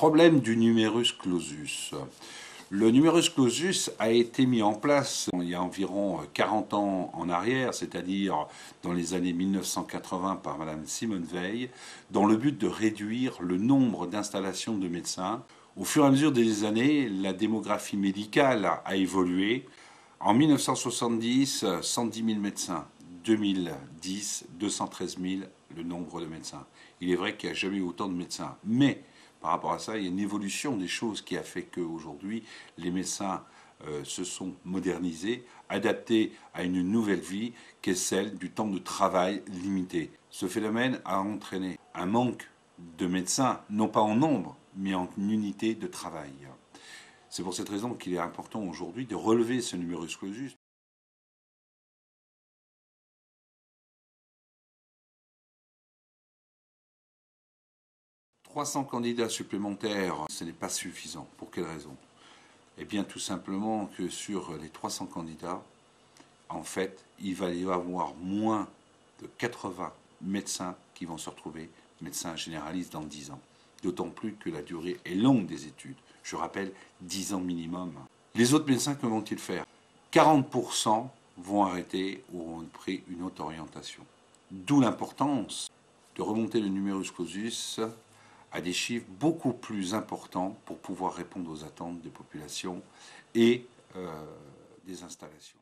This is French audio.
Problème du numerus clausus. Le numerus clausus a été mis en place il y a environ 40 ans en arrière, c'est-à-dire dans les années 1980 par Madame Simone Veil, dans le but de réduire le nombre d'installations de médecins. Au fur et à mesure des années, la démographie médicale a évolué. En 1970, 110 000 médecins. 2010, 213 000 le nombre de médecins. Il est vrai qu'il n'y a jamais eu autant de médecins. Mais par rapport à ça, il y a une évolution des choses qui a fait qu'aujourd'hui, les médecins se sont modernisés, adaptés à une nouvelle vie qui est celle du temps de travail limité. Ce phénomène a entraîné un manque de médecins, non pas en nombre, mais en unité de travail. C'est pour cette raison qu'il est important aujourd'hui de relever ce numerus clausus. 300 candidats supplémentaires, ce n'est pas suffisant. Pour quelle raison? Eh bien, tout simplement que sur les 300 candidats, en fait, il va y avoir moins de 80 médecins qui vont se retrouver médecins généralistes dans 10 ans. D'autant plus que la durée est longue des études. Je rappelle, 10 ans minimum. Les autres médecins, que vont-ils faire? 40% vont arrêter ou auront pris une autre orientation. D'où l'importance de remonter le numerus clausus à des chiffres beaucoup plus importants pour pouvoir répondre aux attentes des populations et des installations.